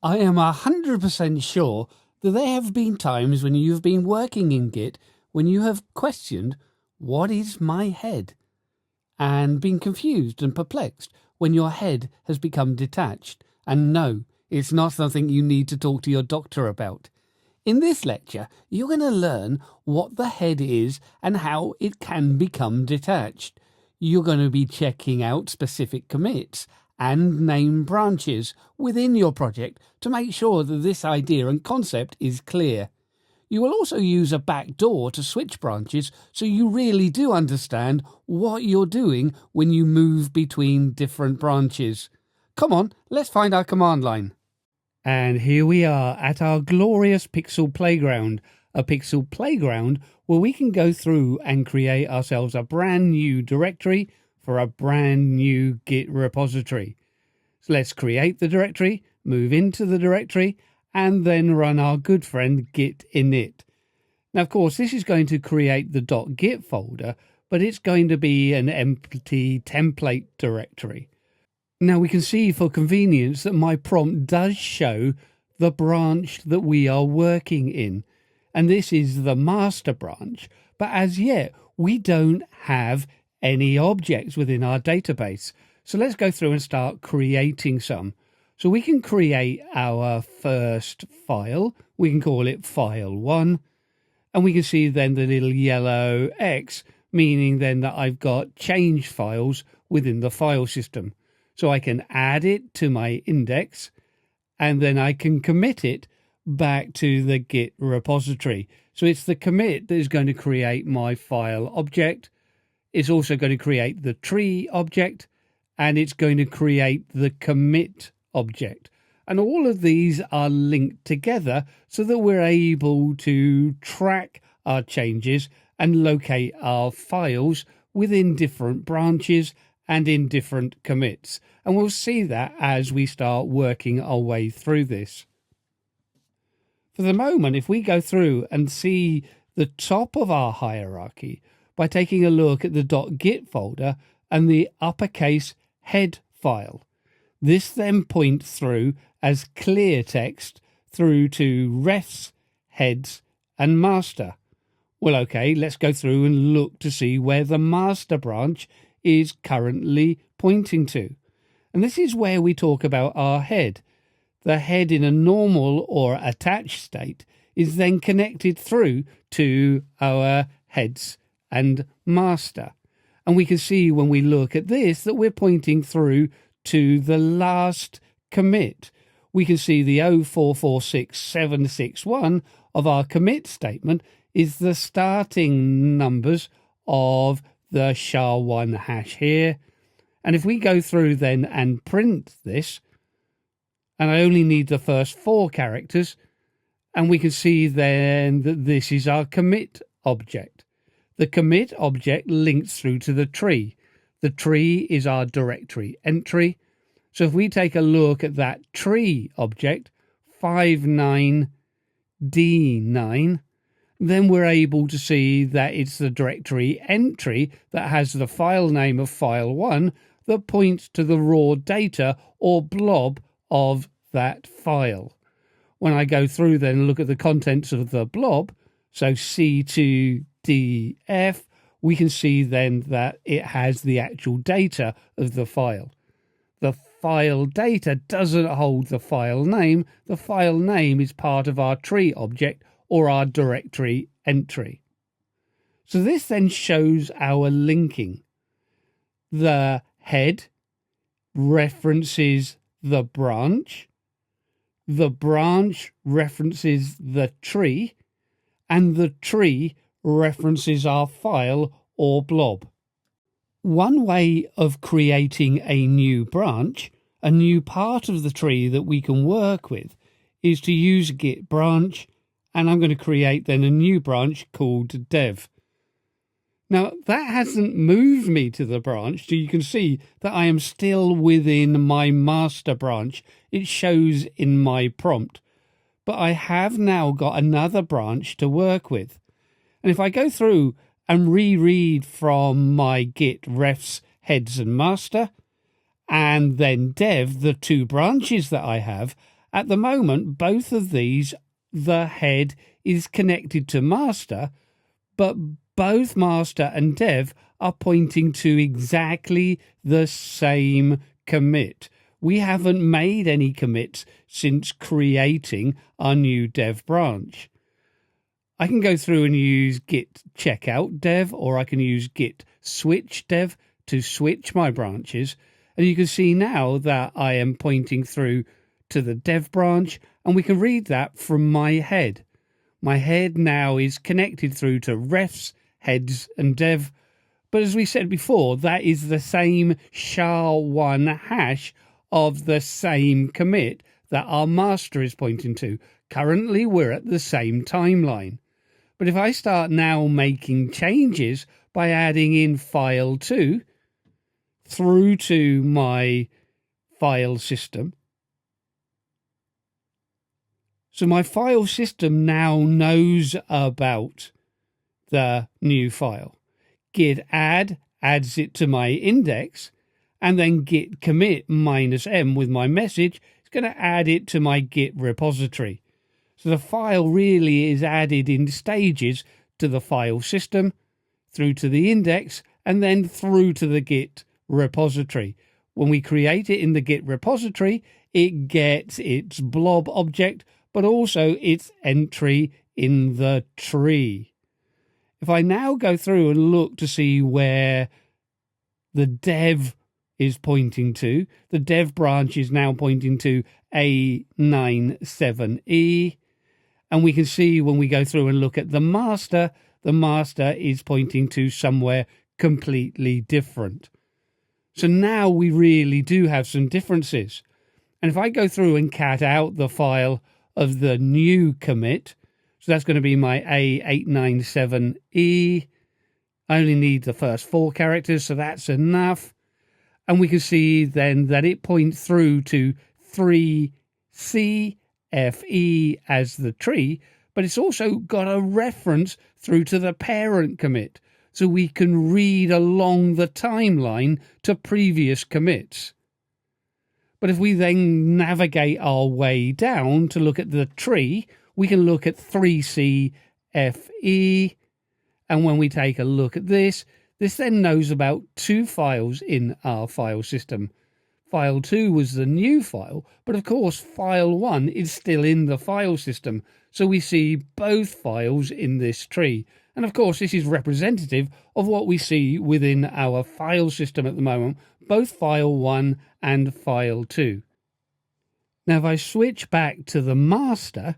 I am 100% sure that there have been times when you've been working in Git when you have questioned, what is my head? And been confused and perplexed when your head has become detached. And no, it's not something you need to talk to your doctor about. In this lecture, you're going to learn what the head is and how it can become detached. You're going to be checking out specific commits and name branches within your project to make sure that this idea and concept is clear. You will also use a backdoor to switch branches so you really do understand what you're doing when you move between different branches. Come on, let's find our command line. And here we are at our glorious Pixel Playground, a Pixel Playground where we can go through and create ourselves a brand new directory for a brand new Git repository. So let's create the directory, move into the directory, and then run our good friend git init. Now, of course, this is going to create the .git folder, but it's going to be an empty template directory. Now, we can see for convenience that my prompt does show the branch that we are working in, and this is the master branch, but as yet, we don't have any objects within our database. So let's go through and start creating some. So we can create our first file. We can call it file1. And we can see then the little yellow X, meaning then that I've got change files within the file system. So I can add it to my index, and then I can commit it back to the Git repository. So it's the commit that is going to create my file object. It's also going to create the tree object, and it's going to create the commit object. And all of these are linked together so that we're able to track our changes and locate our files within different branches and in different commits. And we'll see that as we start working our way through this. For the moment, if we go through and see the top of our hierarchy by taking a look at the .git folder and the uppercase head file, this then points through as clear text through to refs, heads, and master. Well, okay, let's go through and look to see where the master branch is currently pointing to. And this is where we talk about our head. The head in a normal or attached state is then connected through to our heads and master. And we can see when we look at this that we're pointing through to the last commit. We can see the 0446761 of our commit statement is the starting numbers of the SHA-1 hash here. And if we go through then and print this, and I only need the first 4 characters, and we can see then that this is our commit object. The commit object links through to the tree. The tree is our directory entry. So if we take a look at that tree object, 59D9, then we're able to see that it's the directory entry that has the file name of file1 that points to the raw data or blob of that file. When I go through then and look at the contents of the blob, so C2DF, we can see then that it has the actual data of the file. The file data doesn't hold the file name. The file name is part of our tree object or our directory entry. So this then shows our linking. The head references the branch references the tree, and the tree references our file or blob. One way of creating a new branch, a new part of the tree that we can work with, is to use git branch, and I'm going to create then a new branch called dev. Now, that hasn't moved me to the branch, so you can see that I am still within my master branch. It shows in my prompt. But I have now got another branch to work with. And if I go through and reread from my git refs, heads, and master, and then dev, the 2 branches that I have, At the moment, both of these, the head is connected to master, but both master and dev are pointing to exactly the same commit. We haven't made any commits since creating our new dev branch. I can go through and use git checkout dev, or I can use git switch dev to switch my branches. And you can see now that I am pointing through to the dev branch, and we can read that from my head. My head now is connected through to refs, heads, and dev. But as we said before, that is the same SHA-1 hash of the same commit that our master is pointing to. Currently, we're at the same timeline. But if I start now making changes by adding in file2 through to my file system, so my file system now knows about the new file. Git add adds it to my index, and then git commit -m with my message is going to add it to my Git repository. So the file really is added in stages to the file system, through to the index, and then through to the Git repository. When we create it in the Git repository, it gets its blob object, but also its entry in the tree. If I now go through and look to see where the dev is pointing to, the dev branch is now pointing to A97E. And we can see when we go through and look at the master is pointing to somewhere completely different. So now we really do have some differences. And if I go through and cat out the file of the new commit, so that's going to be my A897E. I only need the first 4 characters, so that's enough. And we can see then that it points through to 3CFE as the tree, but it's also got a reference through to the parent commit, so we can read along the timeline to previous commits. But if we then navigate our way down to look at the tree, we can look at 3CFE. And when we take a look at this then knows about 2 files in our file system. File 2 was the new file, but of course file 1 is still in the file system. So we see both files in this tree. And of course, this is representative of what we see within our file system at the moment, both file 1 and file 2. Now, if I switch back to the master,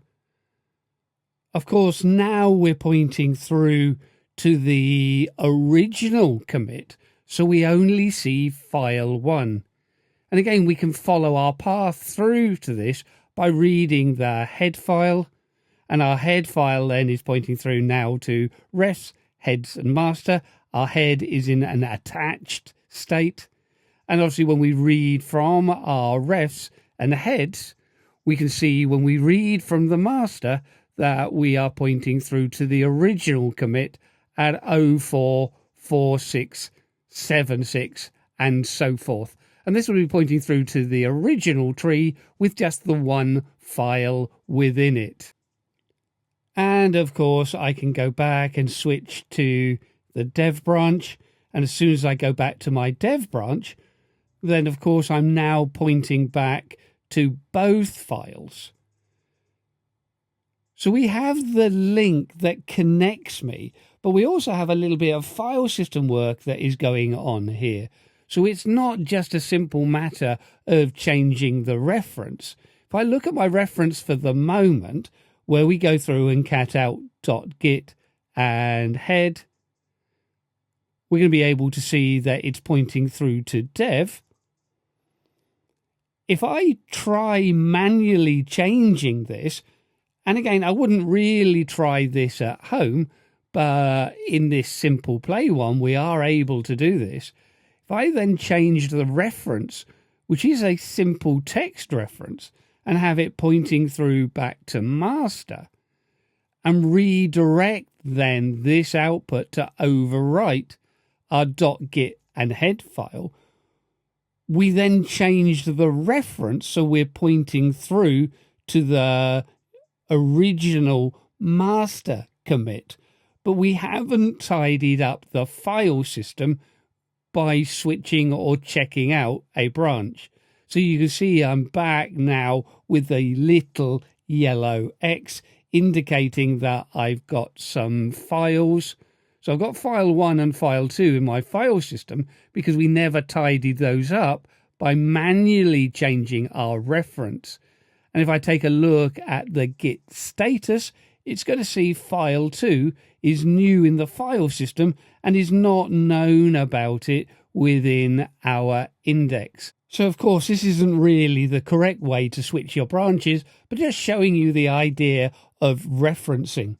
of course, now we're pointing through to the original commit, so we only see file 1. And again, we can follow our path through to this by reading the head file, and our head file then is pointing through now to refs, heads, and master. Our head is in an attached state. And obviously when we read from our refs and heads, we can see when we read from the master that we are pointing through to the original commit at 044676 and so forth. And this will be pointing through to the original tree with just the one file within it. And of course, I can go back and switch to the dev branch. And as soon as I go back to my dev branch, then of course I'm now pointing back to both files. So we have the link that connects me, but we also have a little bit of file system work that is going on here. So it's not just a simple matter of changing the reference. If I look at my reference for the moment, where we go through and cat out .git and head, we're going to be able to see that it's pointing through to dev. If I try manually changing this, and again, I wouldn't really try this at home, but in this simple play one, we are able to do this. If I then change the reference, which is a simple text reference, and have it pointing through back to master, and redirect then this output to overwrite our .git and head file, we then changed the reference, so we're pointing through to the original master commit, but we haven't tidied up the file system by switching or checking out a branch. So you can see I'm back now with a little yellow X indicating that I've got some files. So I've got file 1 and file 2 in my file system because we never tidied those up by manually changing our reference. And if I take a look at the Git status, it's going to see file 2 is new in the file system and is not known about it within our index. So, of course, this isn't really the correct way to switch your branches, but just showing you the idea of referencing.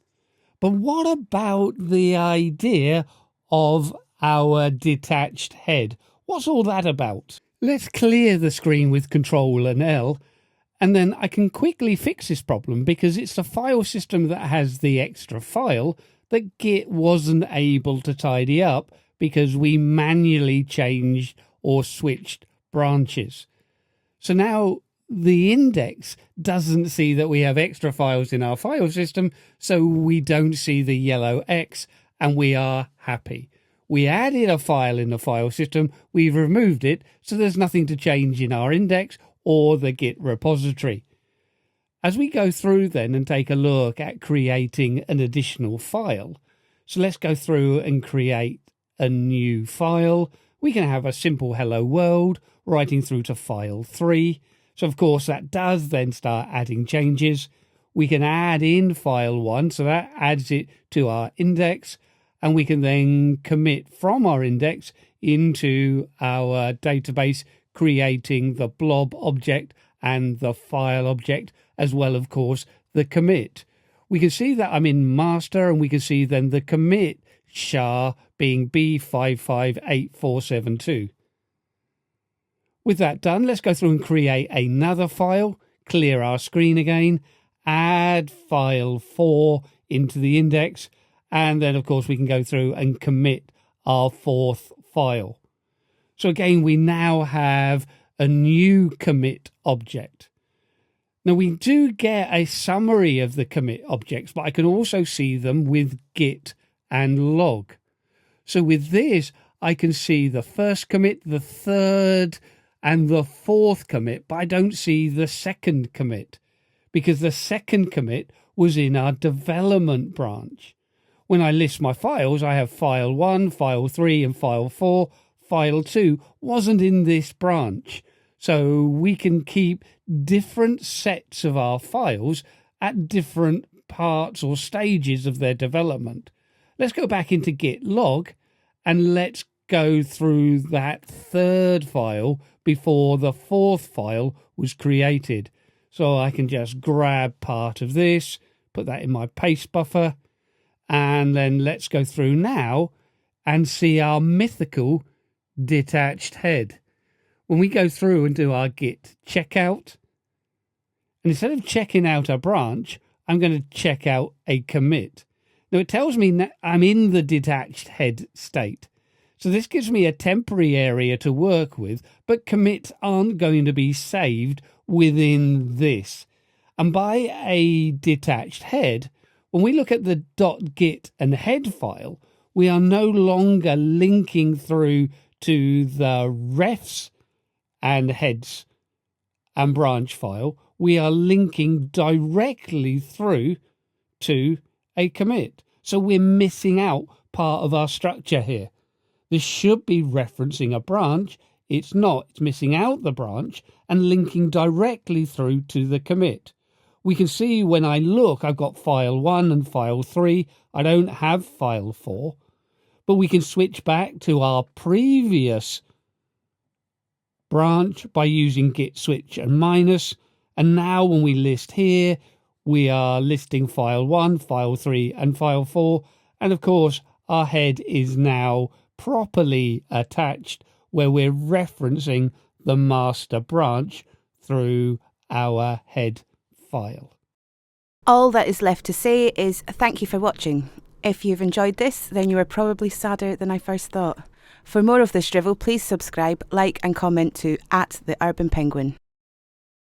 But what about the idea of our detached head? What's all that about? Let's clear the screen with Control and L, and then I can quickly fix this problem because it's the file system that has the extra file that Git wasn't able to tidy up because we manually changed or switched branches. So now the index doesn't see that we have extra files in our file system, so we don't see the yellow X, and we are happy. We added a file in the file system, we've removed it, so there's nothing to change in our index or the Git repository. As we go through then and take a look at creating an additional file, so let's go through and create a new file. We can have a simple hello world writing through to file 3. So of course that does then start adding changes. We can add in file 1, so that adds it to our index, and we can then commit from our index into our database, creating the blob object and the file object, as well, of course, the commit. We can see that I'm in master, and we can see then the commit SHA being B558472. With that done, let's go through and create another file, clear our screen again, add file 4 into the index, and then, of course, we can go through and commit our 4th file. So again, we now have a new commit object. Now, we do get a summary of the commit objects, but I can also see them with Git and log. So with this, I can see the first commit, the third, and the 4th commit, but I don't see the second commit because the second commit was in our development branch. When I list my files, I have file 1, file 3, and file 4. File 2 wasn't in this branch. So we can keep different sets of our files at different parts or stages of their development. Let's go back into Git log and let's go through that 3rd file before the 4th file was created. So I can just grab part of this, put that in my paste buffer, and then let's go through now and see our mythical detached head. When we go through and do our Git checkout, and instead of checking out a branch, I'm going to check out a commit. Now it tells me that I'm in the detached head state. So this gives me a temporary area to work with, but commits aren't going to be saved within this. And by a detached head, when we look at the .git and head file, we are no longer linking through to the refs and heads and branch file. We are linking directly through to a commit. So we're missing out part of our structure here. This should be referencing a branch. It's not. It's missing out the branch and linking directly through to the commit. We can see when I look, I've got file 1 and file 3. I don't have file 4. But we can switch back to our previous branch by using git switch and minus. And now when we list here, we are listing file 1, file 3, and file 4. And of course, our head is now properly attached where we're referencing the master branch through our head file. All that is left to say is thank you for watching. If you've enjoyed this, then you are probably sadder than I first thought. For more of this drivel, please subscribe, like and comment to @TheUrbanPenguin.